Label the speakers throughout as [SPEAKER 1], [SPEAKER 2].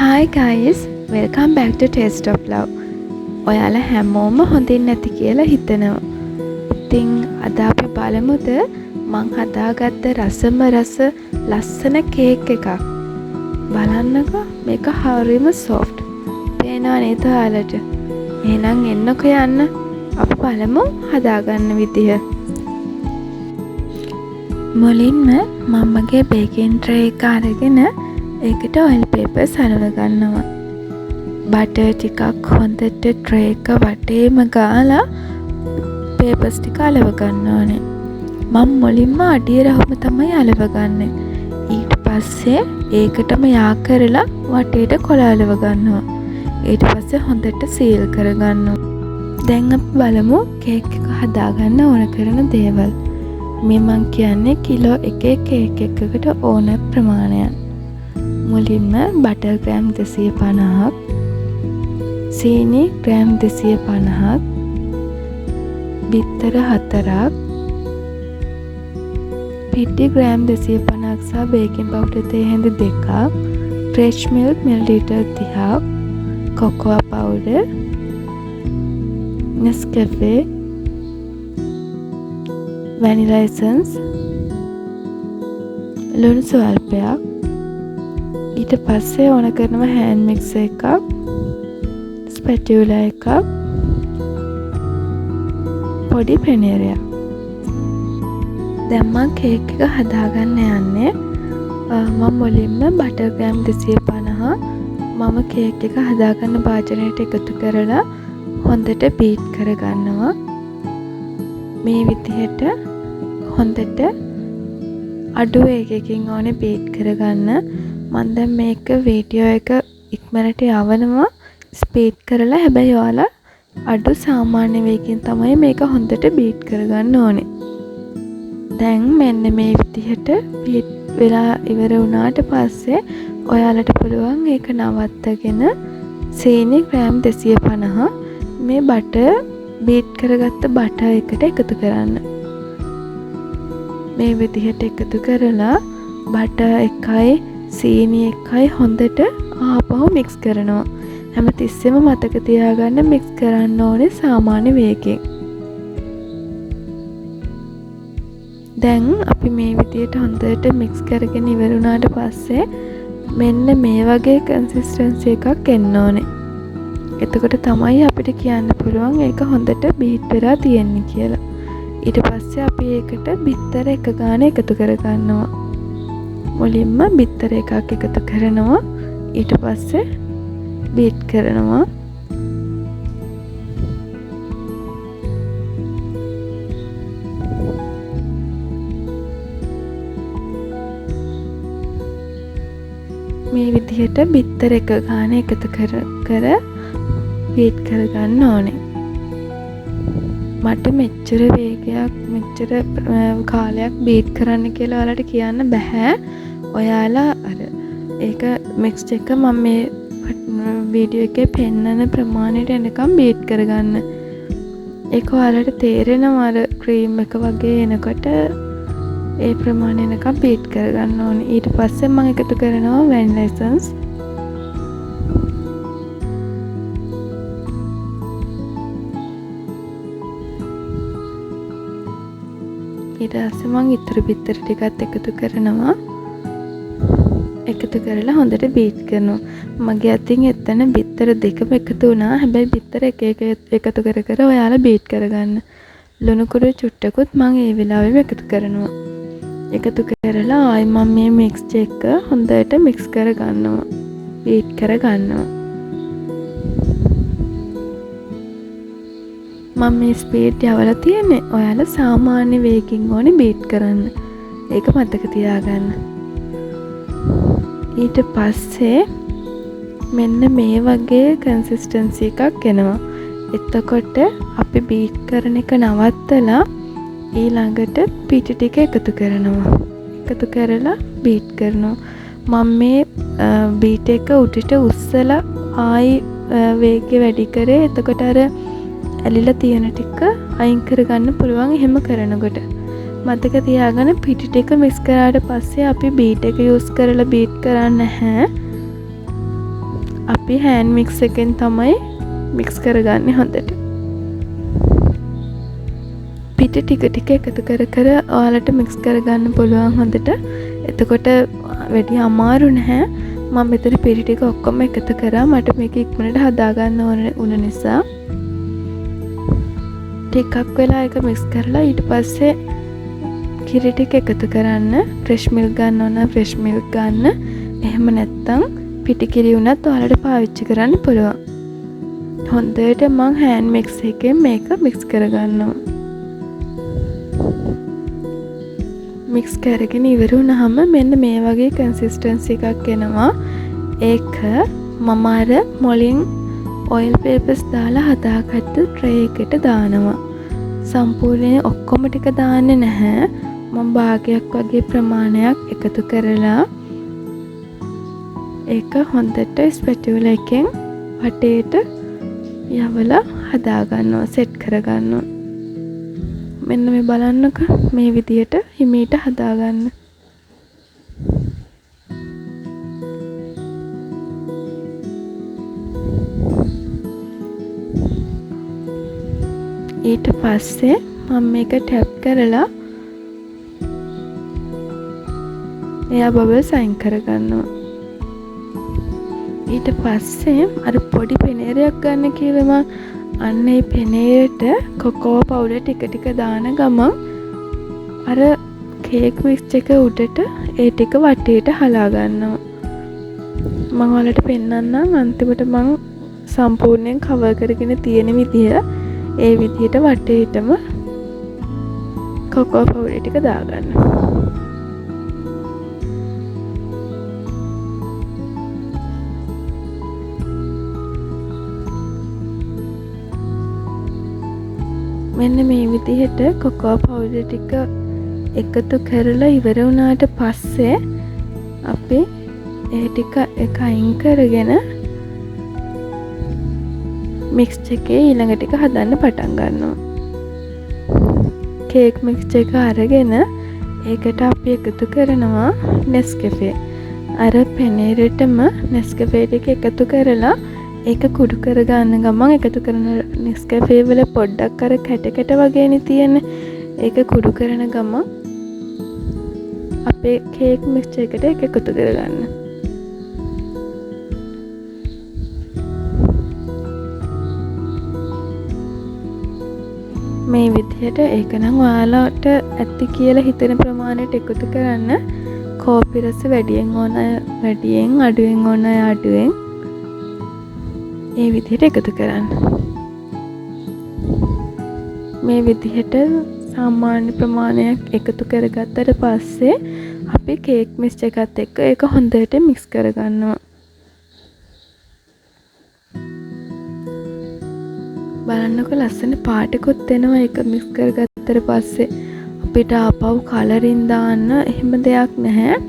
[SPEAKER 1] Hi guys, welcome back to Taste of Love. ඔයාලා හැමෝම හොඳින් නැති කියලා හිතනවා. ඉතින් අද අපි බලමුද මං හදාගත්ත රසම රස ලස්සන කේක් එකක්. බලන්නකෝ මේක හරිම soft. පේනවා නේද ඔයාලට? එහෙනම් එන්නකෝ යන්න. අපි බලමු හදාගන්න විදිහ. මුලින්ම මම්මගේ බේකින් ට්‍රේ එක අරගෙන ඒකට ඔයිල් පේපර්ස් අලව ගන්නවා. බටර් ටිකක් හොඳට ට්‍රේ එක වටේම ගාලා පේපර්ස් ටික අලව ගන්න ඕනේ. මම මුලින්ම අඩිය රවුම තමයි අලව ගන්නෙ. ඊට පස්සේ ඒකටම යා කරලා වටේට කොළ අලව ගන්නවා. ඊට පස්සේ හොඳට සීල් කරගන්නවා. දැන් අපි බලමු කේක් එක හදාගන්න ඕන කරන දේවල්. මේ මං කියන්නේ කිලෝ එකේ කේක් එකකට ඕන ප්‍රමාණයක්. මුලින්ම බටර් ග්‍රෑම් 250ක්, සීනි ග්‍රෑම් 250ක්, බිත්තර 4ක්, පිටි ග්‍රෑම් 250ක් සහ බේකින් පවුඩර් තේ හැඳ 2ක්, ෆ්‍රෙෂ් මිල්ක් මිලිලීටර් 30ක්, කොකෝ පවුඩර්, නෙස්කැෆේ, වැනිලා එසන්ස්, ලුණු ස්වල්පයක්. ඊට පස්සේ ඕන කරනවා හෑන්ඩ් මික්සර් එකක්, ස්පැටියුලා එකක්, පොඩි පෙනීරයක්. දැන් මම කේක් එක හදාගන්න යන්නේ. මම මුලින්ම බටර් ග්‍රෑම් 250 මම කේක් එක හදාගන්න භාජනයට එකතු කරලා හොඳට බීට් කරගන්නවා. මේ විදිහට හොඳට අඩු වේගයකින් ඕනේ බීට් කරගන්න. මම දැන් මේක වීඩියෝ එක ඉක්මනට යවනවා ස්පීඩ් කරලා. හැබැයි ඔයාලා අඩු සාමාන්‍ය වේගකින් තමයි මේක හොඳට බීට් කරගන්න ඕනේ. දැන් මෙන්න මේ විදිහට බීට් වෙලා ඉවර වුණාට පස්සේ ඔයාලට පුළුවන් ඒක නවත්තගෙන සීනි ග්‍රෑම් 250 මේ බටර් බීට් කරගත්ත බටර් එකට එකතු කරන්න. මේ විදිහට එකතු කරලා බටර් එකයි සීනි එකයි හොඳට ආපහු මික්ස් කරනවා. හැම තිස්සෙම මතක තියාගන්න මික්ස් කරන්න ඕනේ සාමාන්‍ය වේගයෙන්. දැන් අපි මේ විදිහට හොඳට මික්ස් කරගෙන ඉවර වුණාට පස්සේ මෙන්න මේ වගේ කන්සිස්ටන්සි එකක් එන්න ඕනේ. එතකොට තමයි අපිට කියන්න පුළුවන් ඒක හොඳට බීට් වෙලා තියෙන්නේ කියලා. ඊට පස්සේ අපි ඒකට බිත්තර එක ගාන එකතු කරගන්නවා. මුලින්ම බිත්තර එකක් එකතු කරනවා. ඊට පස්සේ බීට් කරනවා. මේ විදිහට බිත්තර එක ගාන එකතු කර බීට් කරගන්න ඕනේ. මට මෙච්චර වේගයක් මෙච්චර කාලයක් බීට් කරන්න කියලා ඔයාලට කියන්න බෑ. ඔයාලා අර ඒක මික්ස් එක මම මේ වීඩියෝ එකේ පෙන්නන ප්‍රමාණයට එනකම් බීට් කරගන්න. ඒක ඔයාලට තේරෙනවා අර ක්‍රීම් එක වගේ එනකොට ඒ ප්‍රමාණය එනකම් බීට් කරගන්න ඕනේ. ඊට පස්සේ මම එකතු කරනවා වැනිලා එසන්ස්. ඊට පස්සේ මම ඉතුරු බිත්තර ටිකත් එකතු කරනවා. එකතු කරලා හොඳට බීට් කරනවා. මගේ අතින් එතන බිත්තර දෙකම එකතු වුණා. හැබැයි බිත්තර එක එකතු කර ඔයාලා බීට් කරගන්න. ලුණු කුඩු චුට්ටකුත් මම ඒ වෙලාවෙම එකතු කරනවා. එකතු කරලා ආයි මම මේ මික්ස් එක හොඳට මික්ස් කරගන්නවා. බීට් කරගන්නවා. මම මේ ස්පීඩ් යවලා තියෙන්නේ. ඔයාලා සාමාන්‍ය වේගකින් ඕනේ බීට් කරන්න. ඒක මතක තියාගන්න. ඊට පස්සේ මෙන්න මේ වගේ කන්සිස්ටන්සි එකක් එනවා. එතකොට අපි බීට් කරන එක නවත්තලා ඊළඟට පිටි ටික එකතු කරනවා. එකතු කරලා බීට් කරනවා. මම මේ බීට් එක උඩට උස්සලා ආයි වේගය වැඩි කරේ. එතකොට අර ඇලිලා තියෙන ටික අයින් කරගන්න පුළුවන් එහෙම කරනකොට. මතක තියාගන්න පිටි ටික මික්ස් කරාට පස්සේ අපි බීට් එක යූස් කරලා බීට් කරන්නේ නැහැ. අපි හෑන්ඩ් මික්ස් එකෙන් තමයි මික්ස් කරගන්නේ හොඳට. පිට ටික ටික එකතු කර කර ඔයාලට මික්ස් කරගන්න පුළුවන් හොඳට. එතකොට වැඩි අමාරු නැහැ. මම මෙතන පිටි ටික ඔක්කොම එකතු කරා. මට මේක ඉක්මනට හදාගන්න ඕන නිසා ටිකක් වෙලා එක මික්ස් කරලා ඊට පස්සේ කිරි ටික එකතු කරන්න. ෆ්‍රෙෂ් මිල්ක් ගන්න ඕන ෆ්‍රෙෂ් මිල්ක් ගන්න. එහෙම නැත්තම් පිටි කිරි උනත් ඔයාලට පාවිච්චි කරන්න පුළුවන්. හොඳට මං හෑන්ඩ් මික්ස් එකෙන් මේක මික්ස් කරගන්නවා. මික්ස් කරගෙන ඉවර වුණාම මෙන්න මේ වගේ කන්සිස්ටන්සි එකක් එනවා. ඒක මම අර මොලින් ඔයිල් පේපර්ස් දාලා හදාගත්ත ට්‍රේ එකට දානවා. සම්පූර්ණයෙන් ඔක්කොම ටික දාන්නේ නැහැ. මම භාගයක් වගේ ප්‍රමාණයක් එකතු කරලා ඒක හොඳට ස්පැටියුලා එකෙන් වටේට යවලා හදාගන්නවා, සෙට් කරගන්නවා. මෙන්න මේ බලන්නකෝ මේ විදියට හිමීට හදාගන්න. ඊට පස්සේ මම මේක ටැප් කරලා එයා බබල්ස් අයින් කරගන්නවා. ඊට පස්සේ අර පොඩි පෙනේරයක් ගන්න කිව්වම අන්න ඒ පෙනේරට කොකෝ පවුඩර් ටික ටික දාන ගමන් අර කේක් මික්ස් එක උඩට ඒ ටික වටේට හලා ගන්නවා. මම ඔයාලට පෙන්නන්නම් අන්තිමට මම සම්පූර්ණයෙන් කවර් කරගෙන තියෙන විදිය. ඒ විදියට වටේටම කොකෝ පවුඩර් ටික දාගන්න. මෙන්න මේ විදිහට කොකෝ පවුඩර් ටික එකතු කරලා ඉවර වුණාට පස්සේ අපි ඒ ටික එක අයින් කරගෙන මික්ස් එකේ ඊළඟ ටික හදන්න පටන් ගන්නවා. කේක් මික්ස් එක අරගෙන ඒකට අපි එකතු කරනවා නෙස්කැෆේ. අර පෙනේරටම නෙස්කැෆේ ටික එකතු කරලා ඒක කුඩු කරගන්න ගමන් එකතු කරන නෙස්කැෆේ වල පොඩ්ඩක් අර කැට කැට වගේනේ තියෙන්නේ. ඒක කුඩු කරන ගමන් අපේ කේක් මික්ස් එකට ඒක එකතු කරගන්න. මේ විදිහට ඒක නම් ඔයාලට ඇති කියලා හිතෙන ප්‍රමාණයට එකතු කරන්න. කෝපි රස වැඩියෙන් ඕන වැඩියෙන්, අඩුවෙන් ඕන අඩුවෙන් ඒ විදිහට එකතු කරන්න. මේ විදිහට සාමාන්‍ය ප්‍රමාණයක් එකතු කරගත්තට පස්සේ අපි කේක් මික්ස් එකත් එක්ක ඒක හොඳට මික්ස් කරගන්නවා. බලන්නකො ලස්සන පාටකුත් එනවා ඒක මික්ස් කරගත්තට පස්සේ. අපිට ආපහු කලරින් දාන්න එහෙම දෙයක් නැහැ.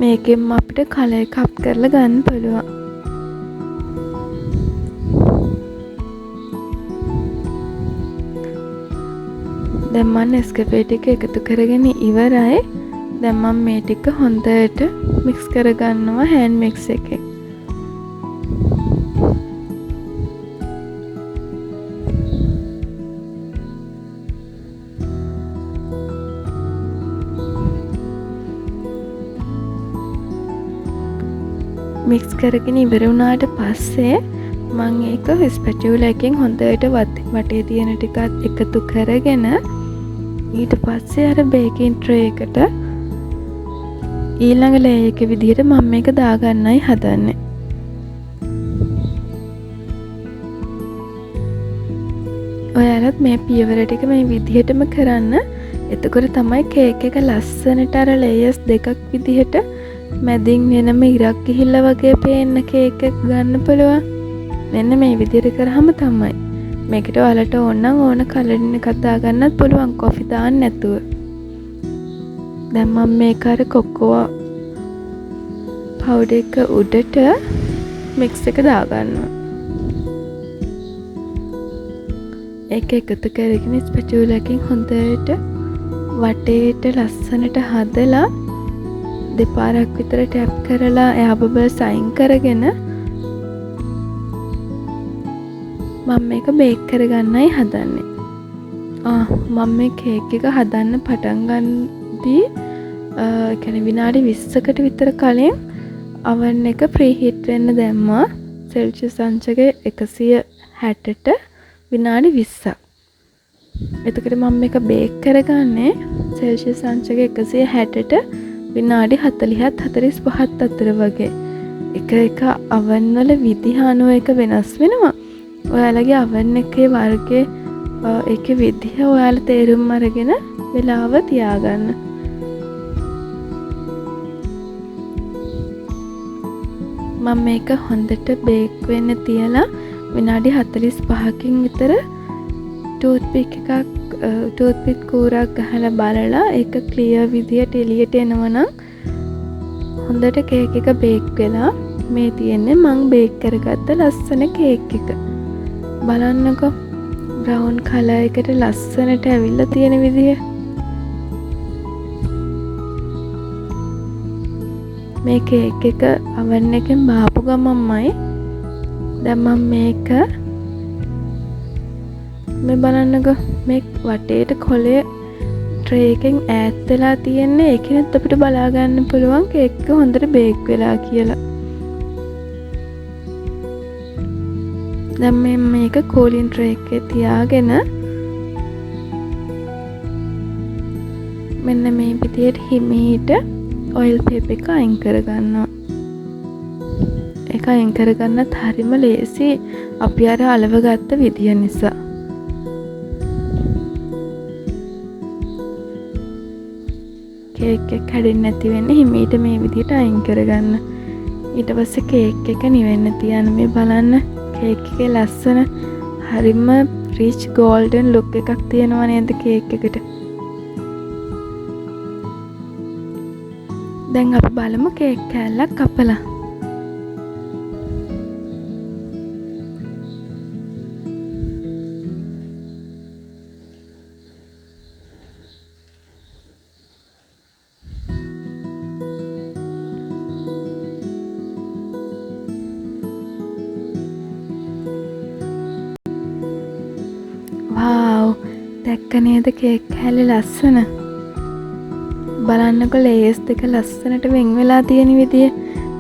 [SPEAKER 1] මේකෙන්ම අපිට කලර් එක අප් කරලා ගන්න පුළුවන්. දැන් මම නෙස්කැෆේ ටික එකතු කරගෙන ඉවරයි. දැන් මම මේ ටික හොඳට මික්ස් කරගන්නවා හෑන්ඩ් මික්ස් එකේ. මික්ස් කරගෙන ඉවර වුණාට පස්සේ මම ඒක ස්පැටියුලා එකෙන් හොඳට වටේ තියෙන ටිකත් එකතු කරගෙන ඊට පස්සේ අර බේකින් ට්‍රේ එකට ඊළඟ ලේයර් එක විදිහට මම මේක දාගන්නයි හදන්නේ. ඔයාලත් මේ පියවර ටික මේ විදිහටම කරන්න. එතකොට තමයි කේක් එක ලස්සනට අර ලේයර්ස් දෙකක් විදිහට මැදින් වෙනම ඉරක් ගිහිල්ලා වගේ පේන්න කේක් එක ගන්න පුළුවන්. මෙන්න මේ විදිහට කරාම තමයි. මේකට ඔයාලට ඕන නම් ඕන කලරින් එකක් දාගන්නත් පුළුවන් කොෆි දාන්න නැතුව. දැන් මම මේක අර කොකෝ පවුඩර් එක උඩට මික්ස් එක දාගන්නවා. ඒක එකතු කරගෙන ස්පැචුලා එකෙන් හොඳට වටේට ලස්සනට හදලා දෙපාරක් විතර ටැප් කරලා එයා බබල්ස් අයින් කරගෙන මම මේක බේක් කරගන්නයි හදන්නේ. මම මේ කේක් එක හදන්න පටන් ගන්නදී විනාඩි 20කට විතර කලින් oven එක ප්‍රීහීට් වෙන්න දැම්මා. සෙල්සියස් අංශක 160ට විනාඩි 20ක්. එතකොට මම මේක බේක් කරගන්නේ සෙල්සියස් අංශක 160ට විනාඩි 40ත් 45ත් අතර වගේ. එක oven වල විදිහ අනුව එක වෙනස් වෙනවා. ඔයාලගේ oven එකේ වර්ගයේ ඒකේ විදිහ ඔයාලා තේරුම් අරගෙන වෙලාව තියාගන්න. මම මේක හොඳට බේක් වෙන්න තියලා විනාඩි 45කින් විතර ටූත්පික් කූරක් ගහලා බලලා ඒක ක්ලියර් විදියට එළියට එනවනම් හොඳට කේක් එක බේක් වෙලා මේ තියෙන්නේ මං බේක් කරගත්ත ලස්සන කේක් එක. බලන්නකෝ බ්‍රවුන් කලර් එකට ලස්සනට ඇවිල්ලා තියෙන විදිය. මේ කේක් එක oven එකෙන් බාපු ගමන්මයි දැන් මම මේක මේ බලන්නකෝ මේ වටේට කොලේ ට්‍රේ එකෙන් ඈත් වෙලා තියෙන්නේ. ඒකෙත් අපිට බලා ගන්න පුළුවන් කේක් එක හොඳට බේක් වෙලා කියලා. දැන් මේක කූලින් ට්‍රේ එකේ තියාගෙන මෙන්න මේ විදියට හිමීට ඔයිල් පේපර් එක අයින් කරගන්නවා. ඒක අයින් කරගන්නත් හරිම ලේසි අපි අර අලව ගත්ත විදිය නිසා. කේක් එක කැඩෙන්නේ නැති වෙන්න හිමීට මේ විදියට අයින් කරගන්න. ඊට පස්සේ කේක් එක නිවෙන්න තියන්න. මේ බලන්න කේක් එකේ ලස්සන හරිම රිච් ගෝල්ඩන් ලුක් එකක් තියෙනවා නේද කේක් එකට. දැන් අපි බලමු කේක් කෑල්ලක් කපලා. වව් දැක්ක නේද කේක් කෑල්ලේ ලස්සන. බලන්නකො ලේයර්ස් දෙක ලස්සනට වෙන් වෙලා තියෙන විදිය.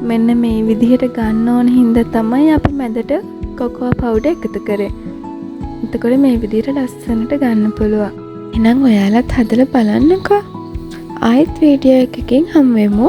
[SPEAKER 1] මෙන්න මේ විදිහට ගන්න ඕන හින්දා තමයි අපි මැදට කොකෝ පවුඩර් එකතු කරේ. එතකොට මේ විදිහට ලස්සනට ගන්න පුළුවන්. එහෙනම් ඔයාලත් හදලා බලන්නකෝ. ආයෙත් වීඩියෝ එකකින් හමු වෙමු.